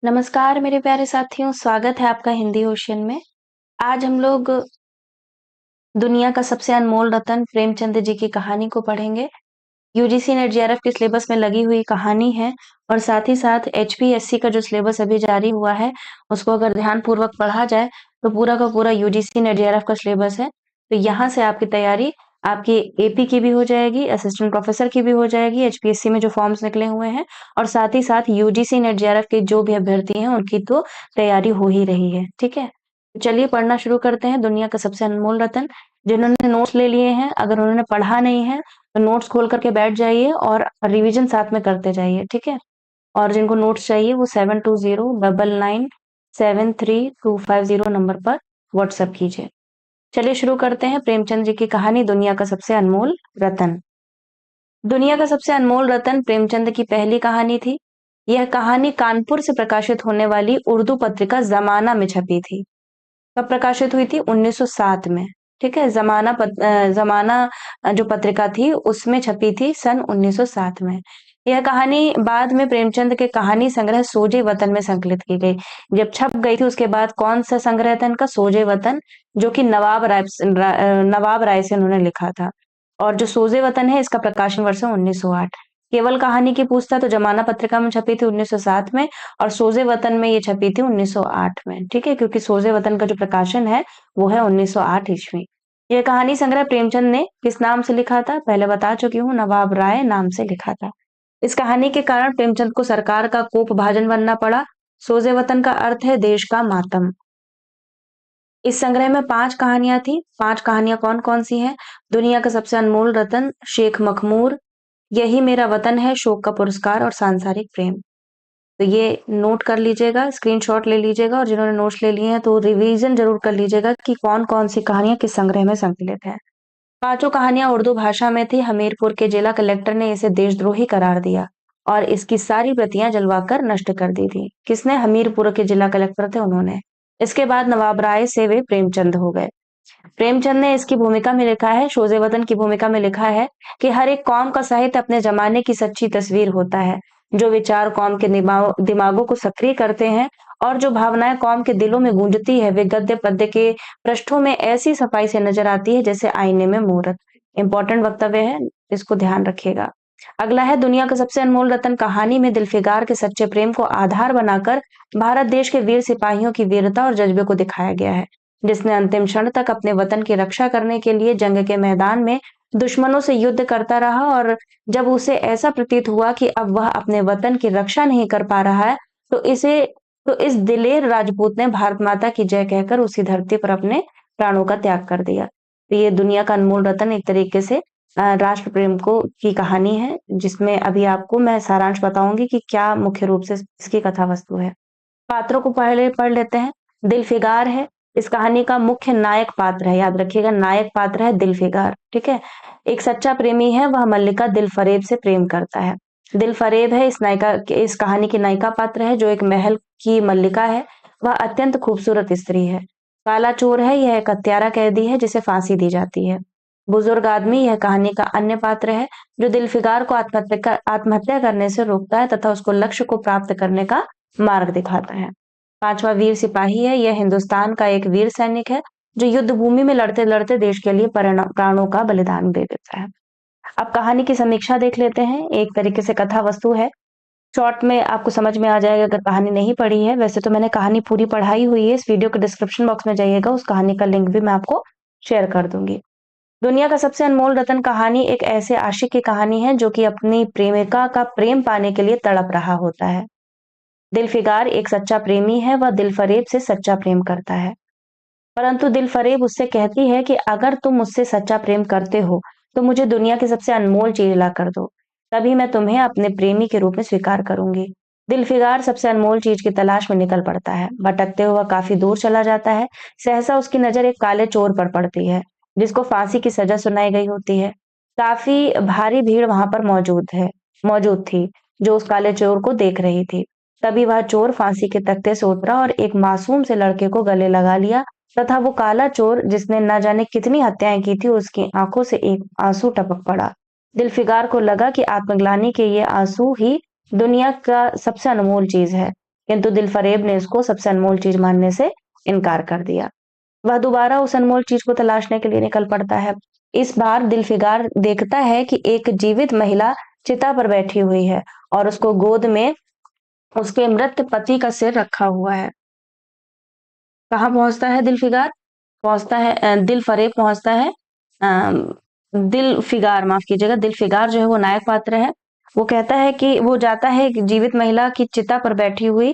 नमस्कार मेरे प्यारे साथियों, स्वागत है आपका हिंदी ओशन में। आज हम लोग दुनिया का सबसे अनमोल रत्न प्रेमचंद जी की कहानी को पढ़ेंगे। यूजीसी नेट जेआरएफ के सिलेबस में लगी हुई कहानी है और साथ ही साथ एचपीएससी का जो सिलेबस अभी जारी हुआ है, उसको अगर ध्यानपूर्वक पढ़ा जाए तो पूरा का पूरा यूजीसी नेट जेआरएफ का सिलेबस है। तो यहाँ से आपकी तैयारी आपकी एपी की भी हो जाएगी, असिस्टेंट प्रोफेसर की भी हो जाएगी, एचपीएससी में जो फॉर्म्स निकले हुए हैं और साथ ही साथ यूजीसी नेट जेआरएफ के जो भी अभ्यर्थी हैं उनकी तो तैयारी हो ही रही है। ठीक है, तो चलिए पढ़ना शुरू करते हैं। दुनिया का सबसे अनमोल रत्न। जिन्होंने नोट्स ले लिए हैं, अगर उन्होंने पढ़ा नहीं है तो नोट्स खोल करके बैठ जाइए और रिवीजन साथ में करते जाइए। ठीक है, और जिनको नोट्स चाहिए वो 720999732250 नंबर पर व्हाट्सएप कीजिए। चलिए शुरू करते हैं प्रेमचंद जी की कहानी, दुनिया का सबसे अनमोल रतन। दुनिया का सबसे अनमोल रतन प्रेमचंद की पहली कहानी थी। यह कहानी कानपुर से प्रकाशित होने वाली उर्दू पत्रिका जमाना में छपी थी। कब प्रकाशित हुई थी? 1907 में। ठीक है, जमाना जो पत्रिका थी उसमें छपी थी सन 1907 में। यह कहानी बाद में प्रेमचंद के कहानी संग्रह सोजे वतन में संकलित की गई। जब छप गई थी उसके बाद कौन सा संग्रह था इनका? सोजे वतन, जो कि नवाब राय से उन्होंने लिखा था। और जो सोजे वतन है इसका प्रकाशन वर्ष है 1908। केवल कहानी की पूछता तो जमाना पत्रिका में छपी थी 1907 में और सोजे वतन में ये छपी थी 1908 में। ठीक है, क्योंकि सोजे वतन का जो प्रकाशन है वो है 1908 ईस्वी। यह कहानी संग्रह प्रेमचंद ने किस नाम से लिखा था? पहले बता चुकी हूँ, नवाब राय नाम से लिखा था। इस कहानी के कारण प्रेमचंद को सरकार का कोप भाजन बनना पड़ा। सोजे वतन का अर्थ है देश का मातम। इस संग्रह में 5 कहानियां थी। 5 कहानियां कौन कौन सी हैं? दुनिया का सबसे अनमोल रतन, शेख मखमूर, यही मेरा वतन है, शोक का पुरस्कार और सांसारिक प्रेम। तो ये नोट कर लीजिएगा, स्क्रीनशॉट ले लीजिएगा और जिन्होंने नोट्स ले लिए हैं तो रिवीजन जरूर कर लीजिएगा कि कौन कौन सी कहानियां किस संग्रह में संकलित है। पांचों कहानियां उर्दू भाषा में थी। हमीरपुर के जिला कलेक्टर ने इसे देशद्रोही करार दिया और इसकी सारी प्रतियां जलवाकर नष्ट कर दी थी। किसने? हमीरपुर के जिला कलेक्टर थे उन्होंने। इसके बाद नवाब राय से वे प्रेमचंद हो गए। प्रेमचंद ने इसकी भूमिका में लिखा है, शोजे वतन की भूमिका में लिखा है कि हर एक कौम का साहित्य अपने जमाने की सच्ची तस्वीर होता है। जो विचार कौम के दिमागों को सक्रिय करते हैं और जो भावनाएं कौम के दिलों में गूंजती है वे गद्य पद्य के पृष्ठों में ऐसी सफाई से नजर आती है जैसे आईने में मूरत। इंपॉर्टेंट वक्तव्य है, इसको ध्यान रखिएगा। अगला है, दुनिया का सबसे अनमोल रतन कहानी में दिलफिगार के सच्चे प्रेम को आधार बनाकर भारत देश के वीर सिपाहियों की वीरता और जज्बे को दिखाया गया है, जिसने अंतिम क्षण तक अपने वतन की रक्षा करने के लिए जंग के मैदान में दुश्मनों से युद्ध करता रहा और जब उसे ऐसा प्रतीत हुआ कि अब वह अपने वतन की रक्षा नहीं कर पा रहा है तो इस दिलेर राजपूत ने भारत माता की जय कहकर उसी धरती पर अपने प्राणों का त्याग कर दिया। तो ये दुनिया का अनमोल रतन एक तरीके से राष्ट्र प्रेम को की कहानी है, जिसमें अभी आपको मैं सारांश बताऊंगी कि क्या मुख्य रूप से इसकी कथा वस्तु है। पात्रों को पहले पढ़ लेते हैं। दिलफिगार है इस कहानी का मुख्य नायक पात्र है, याद रखिएगा नायक पात्र है दिलफिगार। ठीक है, एक सच्चा प्रेमी है, वह मल्लिका दिलफरेब से प्रेम करता है। दिलफरेब है इस कहानी की नायिका पात्र है, जो एक महल की मल्लिका है। वह अत्यंत खूबसूरत स्त्री है। काला चोर है, यह एक हत्यारा कैदी है जिसे फांसी दी जाती है। बुजुर्ग आदमी यह कहानी का अन्य पात्र है, जो दिलफिगार को आत्महत्या करने से रोकता है तथा उसको लक्ष्य को प्राप्त करने का मार्ग दिखाता है। पांचवा वीर सिपाही है, यह हिंदुस्तान का एक वीर सैनिक है जो युद्ध भूमि में लड़ते लड़ते देश के लिए प्राणों का बलिदान दे देता है। अब कहानी की समीक्षा देख लेते हैं। एक तरीके से कथा वस्तु है, शॉर्ट में आपको समझ में आ जाएगा अगर कहानी नहीं पढ़ी है। वैसे तो मैंने कहानी पूरी पढ़ाई हुई है, इस वीडियो के डिस्क्रिप्शन बॉक्स में जाइएगा, उस कहानी का लिंक भी मैं आपको शेयर कर दूंगी। दुनिया का सबसे अनमोल रतन कहानी एक ऐसे आशिक की कहानी है जो कि अपनी प्रेमिका का प्रेम पाने के लिए तड़प रहा होता है। दिलफिगार एक सच्चा प्रेमी है, वह दिलफरेब से सच्चा प्रेम करता है, परंतु दिलफरेब उससे कहती है कि अगर तुम मुझसे सच्चा प्रेम करते हो तो मुझे दुनिया की सबसे अनमोल चीज ला कर दो, तभी मैं तुम्हें अपने प्रेमी के रूप में स्वीकार करूंगी। दिलफिगार सबसे अनमोल चीज की तलाश में निकल पड़ता है। भटकते हुआ काफी दूर चला जाता है। सहसा उसकी नजर एक काले चोर पर पड़ती है, जिसको फांसी की सजा सुनाई गई होती है। काफी भारी भीड़ वहां पर मौजूद थी, जो उस काले चोर को देख रही थी। तभी वह चोर फांसी के तख्ते से उतरा और एक मासूम से लड़के को गले लगा लिया तथा वो काला चोर जिसने न जाने कितनी हत्याएं की थी उसकी आंखों से एक आंसू टपक पड़ा। दिलफिगार को लगा कि आत्मग्लानि के ये आंसू ही दुनिया का सबसे अनमोल चीज है। किंतु दिलफरेब ने इसको सबसे अनमोल चीज मानने से इनकार कर दिया। वह दोबारा उस अनमोल चीज को तलाशने के लिए निकल पड़ता है। इस बार दिलफिगार देखता है कि एक जीवित महिला चिता पर बैठी हुई है और उसको गोद में उसके मृत पति का सिर रखा हुआ है। कहाँ पहुंचता है दिलफिगार? पहुंचता है दिलफरेब पहुंचता है दिलफिगार, माफ कीजिएगा, दिलफिगार जो है वो नायक पात्र है। वो कहता है कि वो जाता है कि जीवित महिला की चिता पर बैठी हुई,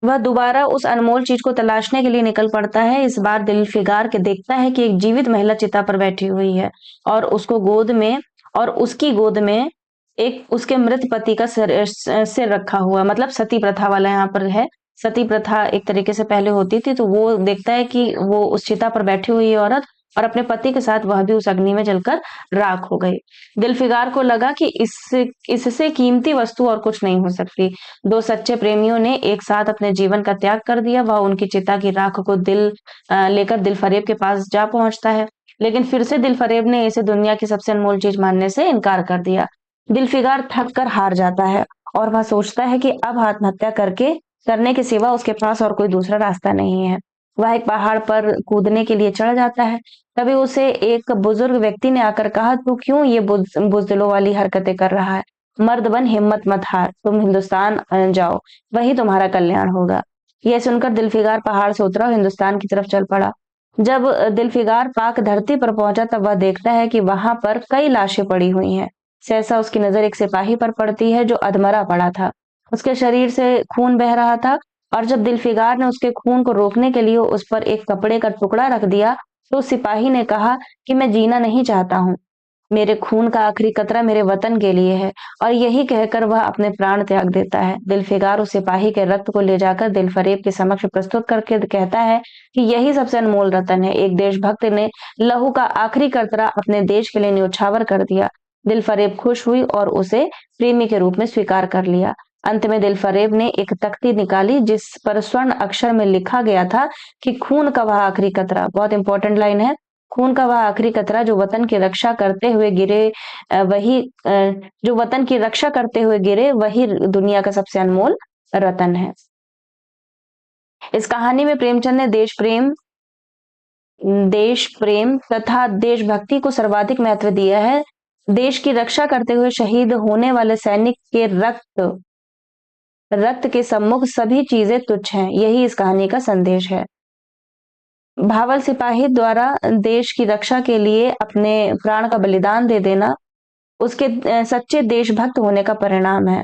वह दोबारा उस अनमोल चीज को तलाशने के लिए निकल पड़ता है। इस बार दिलफिगार के देखता है कि एक जीवित महिला चिता पर बैठी हुई है और उसको गोद में और उसकी गोद में एक उसके मृत पति का सिर रखा हुआ, मतलब सती प्रथा वाला यहाँ पर है। सती प्रथा एक तरीके से पहले होती थी, तो वो देखता है कि वो उस चिता पर बैठी हुई है औरत और अपने पति के साथ वह भी उस अग्नि में जलकर राख हो गई। दिलफिगार को लगा कि इससे कीमती वस्तु और कुछ नहीं हो सकती। दो सच्चे प्रेमियों ने एक साथ अपने जीवन का त्याग कर दिया। वह उनकी चिता की राख को लेकर दिलफरेब के पास जा पहुंचता है, लेकिन फिर से दिलफरेब ने इसे दुनिया की सबसे अनमोल चीज मानने से इनकार कर दिया। दिलफिगार थक कर हार जाता है और वह सोचता है कि अब आत्महत्या करने के सिवा उसके पास और कोई दूसरा रास्ता नहीं है। वह एक पहाड़ पर कूदने के लिए चढ़ जाता है। तभी उसे एक बुजुर्ग व्यक्ति ने आकर कहा, तू क्यों ये बुजदिलों वाली हरकतें कर रहा है? मर्द बन, हिम्मत मत हार, तुम हिंदुस्तान जाओ, वही तुम्हारा कल्याण होगा। यह सुनकर दिलफिगार पहाड़ से उतरा और हिंदुस्तान की तरफ चल पड़ा। जब दिलफिगार पाक धरती पर पहुंचा तब वह देखता है कि वहां पर कई लाशें पड़ी हुई हैं। सहसा उसकी नजर एक सिपाही पर पड़ती है जो अधमरा पड़ा था। उसके शरीर से खून बह रहा था और जब दिलफिगार ने उसके खून को रोकने के लिए उस पर एक कपड़े का टुकड़ा रख दिया तो उस सिपाही ने कहा कि मैं जीना नहीं चाहता हूँ, मेरे खून का आखिरी कतरा मेरे वतन के लिए है। और यही कहकर वह अपने प्राण त्याग देता है। दिलफिगार उस सिपाही के रक्त को ले जाकर दिलफरेब के समक्ष प्रस्तुत करके कहता है कि यही सबसे अनमोल रतन है। एक देशभक्त ने लहू का आखिरी कतरा अपने देश के लिए न्योछावर कर दिया। दिलफरेब खुश हुई और उसे प्रेमी के रूप में स्वीकार कर लिया। अंत में दिलफरेब ने एक तख्ती निकाली जिस पर स्वर्ण अक्षर में लिखा गया था कि खून का वह आखिरी कतरा, बहुत इंपॉर्टेंट लाइन है, खून का वह आखिरी कतरा जो वतन की रक्षा करते हुए गिरे जो वतन की रक्षा करते हुए गिरे वही दुनिया का सबसे अनमोल रतन है। इस कहानी में प्रेमचंद ने देश प्रेम तथा देशभक्ति को सर्वाधिक महत्व दिया है। देश की रक्षा करते हुए शहीद होने वाले सैनिक के रक्त के सम्मुख सभी चीजें तुच्छ हैं, यही इस कहानी का संदेश है। भावल सिपाही द्वारा देश की रक्षा के लिए अपने प्राण का बलिदान दे देना उसके सच्चे देशभक्त होने का परिणाम है।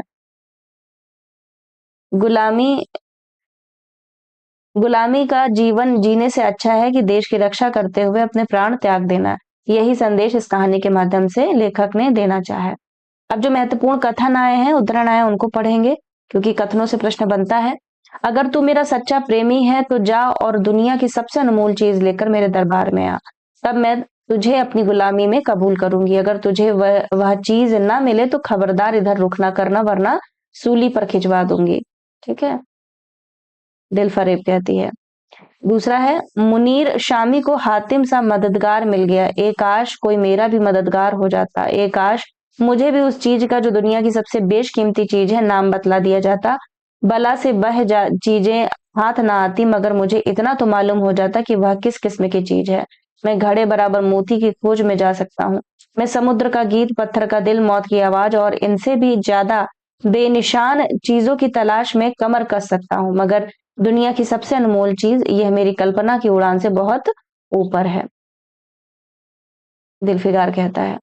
गुलामी का जीवन जीने से अच्छा है कि देश की रक्षा करते हुए अपने प्राण त्याग देना। यही संदेश इस कहानी के माध्यम से लेखक ने देना चाहा है। अब जो महत्वपूर्ण कथन आए हैं, उद्धरण आए, उनको पढ़ेंगे क्योंकि कथनों से प्रश्न बनता है। अगर तू मेरा सच्चा प्रेमी है तो जा और दुनिया की सबसे अनमोल चीज लेकर मेरे दरबार में आ, तब मैं तुझे अपनी गुलामी में कबूल करूंगी। अगर तुझे वह चीज ना मिले तो खबरदार इधर रुख ना करना, वरना सूली पर खिंचवा दूंगी। ठीक है, दिलफरेब कहती है। दूसरा है, मुनीर शामी को हातिम सा मददगार मिल गया, एक काश कोई मेरा भी मददगार हो जाता, एक काश मुझे भी उस चीज का जो दुनिया की सबसे बेशकीमती चीज है नाम बतला दिया जाता। बला से चीजें हाथ ना आती मगर मुझे इतना तो मालूम हो जाता कि वह किस किस्म की चीज है। मैं घड़े बराबर मोती की खोज में जा सकता हूँ। मैं समुद्र का गीत, पत्थर का दिल, मौत की आवाज और इनसे भी ज्यादा बेनिशान चीजों की तलाश में कमर कस सकता हूँ, मगर दुनिया की सबसे अनमोल चीज यह मेरी कल्पना की उड़ान से बहुत ऊपर है, दिलफिगार कहता है।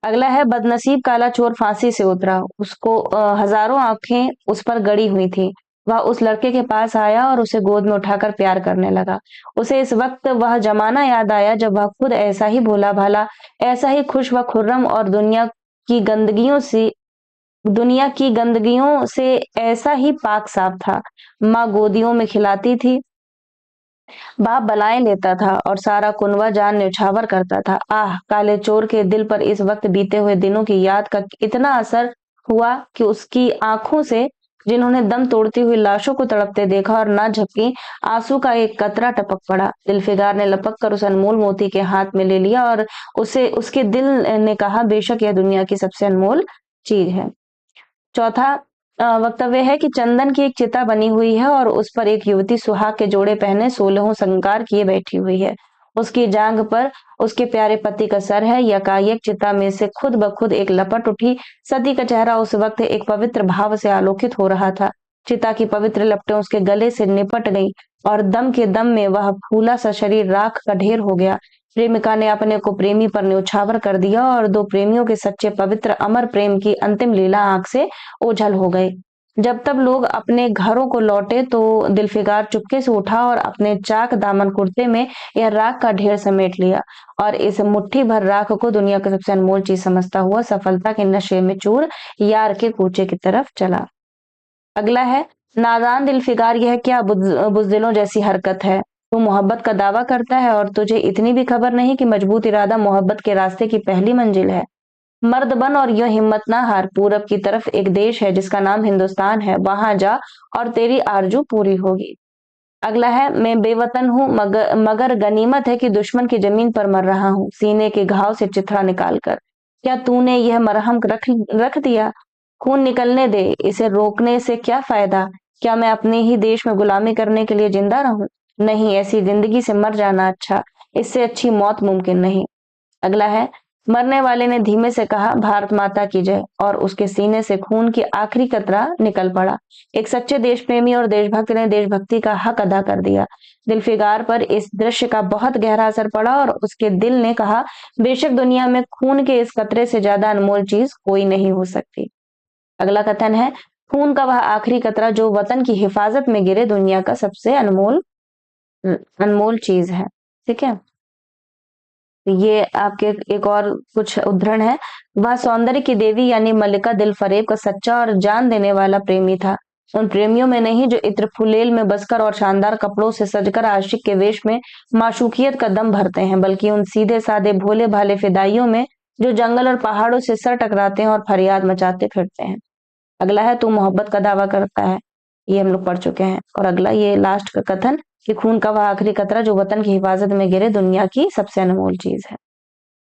अगला है, बदनसीब काला चोर फांसी से उतरा, उसको हजारों आंखें उस पर गड़ी हुई थी। वह उस लड़के के पास आया और उसे गोद में उठाकर प्यार करने लगा। उसे इस वक्त वह जमाना याद आया जब वह खुद ऐसा ही भोला भाला, ऐसा ही खुश व खुर्रम और दुनिया की गंदगियों से ऐसा ही पाक साफ था। माँ गोदियों में खिलाती थी, बाप बलाएं लेता था और सारा कुनवा जान न्यौछावर करता था। आह, काले चोर के दिल पर इस वक्त बीते हुए दिनों की याद का इतना असर हुआ कि उसकी आंखों से, जिन्होंने दम तोड़ती हुई लाशों को तड़पते देखा और ना झपकी, आंसू का एक कतरा टपक पड़ा। दिलफिगार ने लपक कर उस अनमोल मोती के हाथ में ले लिया और उसके दिल ने कहा, बेशक यह दुनिया की सबसे अनमोल चीज है। चौथा वक्तव्य है कि चंदन की एक चिता बनी हुई है और उस पर एक युवती सुहाग के जोड़े पहने 16 श्रृंगार किए बैठी हुई है। उसकी जांघ पर उसके प्यारे पति का सर है। यकायक चिता में से खुद ब खुद एक लपट उठी। सती का चेहरा उस वक्त एक पवित्र भाव से आलोकित हो रहा था। चिता की पवित्र लपटें उसके गले से निपट गईं और दम के दम में वह फूला सा शरीर राख का ढेर हो गया। प्रेमिका ने अपने को प्रेमी पर न्यौछावर कर दिया और दो प्रेमियों के सच्चे पवित्र अमर प्रेम की अंतिम लीला आंख से ओझल हो गई। जब तब लोग अपने घरों को लौटे तो दिलफिकार चुपके से उठा और अपने चाक दामन कुर्ते में यह राख का ढेर समेट लिया और इस मुट्ठी भर राख को दुनिया की सबसे अनमोल चीज समझता हुआ सफलता के नशे में चूर यार के कूचे की तरफ चला। अगला है, नादान दिलफिकार, यह क्या बुज़दिलों जैसी हरकत है। तू मोहब्बत का दावा करता है और तुझे इतनी भी खबर नहीं कि मजबूत इरादा मोहब्बत के रास्ते की पहली मंजिल है। मर्द बन और यह हिम्मत ना हार। पूरब की तरफ एक देश है जिसका नाम हिंदुस्तान है, वहां जा और तेरी आरजू पूरी होगी। अगला है, मैं बेवतन हूँ मगर मगर गनीमत है कि दुश्मन की जमीन पर मर रहा हूँ, सीने के घाव से चिथड़ा निकाल कर। क्या तूने यह मरहम रख रख दिया? खून निकलने दे, इसे रोकने से क्या फायदा? क्या मैं अपने ही देश में गुलामी करने के लिए जिंदा रहूं? नहीं, ऐसी जिंदगी से मर जाना अच्छा, इससे अच्छी मौत मुमकिन नहीं। अगला है, मरने वाले ने धीमे से कहा, भारत माता की जय, और उसके सीने से खून की आखिरी कतरा निकल पड़ा। एक सच्चे देश प्रेमी और देशभक्त ने देशभक्ति का हक अदा कर दिया। दिलफिकार पर इस दृश्य का बहुत गहरा असर पड़ा और उसके दिल ने कहा, बेशक दुनिया में खून के इस कतरे से ज्यादा अनमोल चीज कोई नहीं हो सकती। अगला कथन है, खून का वह आखिरी कतरा जो वतन की हिफाजत में गिरे दुनिया का सबसे अनमोल अनमोल चीज है। ठीक है, ये आपके एक और कुछ उद्धरण है। वह सौंदर्य की देवी यानी मल्लिका दिलफरेब का सच्चा और जान देने वाला प्रेमी था। उन प्रेमियों में नहीं जो इत्र फुलेल में बसकर और शानदार कपड़ों से सजकर आशिक के वेश में माशूकियत का दम भरते हैं, बल्कि उन सीधे साधे भोले भाले फिदाइयों में जो जंगल और पहाड़ों से सर टकराते हैं और फरियाद मचाते फिरते हैं। अगला है, तू मोहब्बत का दावा करता है, ये हम लोग पढ़ चुके हैं। और अगला ये लास्ट का कथन कि खून का वह आखिरी कतरा जो वतन की हिफाजत में गिरे दुनिया की सबसे अनमोल चीज है।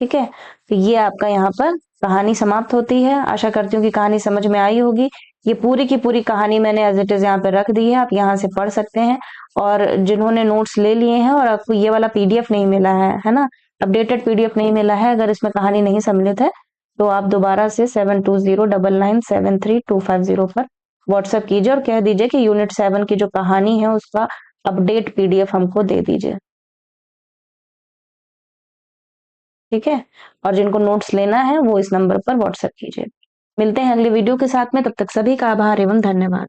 ठीक है, तो ये आपका यहाँ पर कहानी समाप्त होती है। आशा करती हूँ कि कहानी समझ में आई होगी। ये पूरी की पूरी कहानी मैंने एज इट इज यहाँ पे रख दी है, आप यहाँ से पढ़ सकते हैं। और जिन्होंने नोट्स ले लिए हैं और आपको ये वाला पीडीएफ नहीं मिला है ना, अपडेटेड पीडीएफ नहीं मिला है, अगर इसमें कहानी नहीं सम्मिलित है तो आप दोबारा से 7209973250 पर व्हाट्सएप कीजिए और कह दीजिए कि यूनिट 7 की जो कहानी है उसका अपडेट पीडीएफ हमको दे दीजिए। ठीक है, और जिनको नोट्स लेना है वो इस नंबर पर व्हाट्सएप कीजिए। मिलते हैं अगली वीडियो के साथ में, तब तक सभी का आभार एवं धन्यवाद।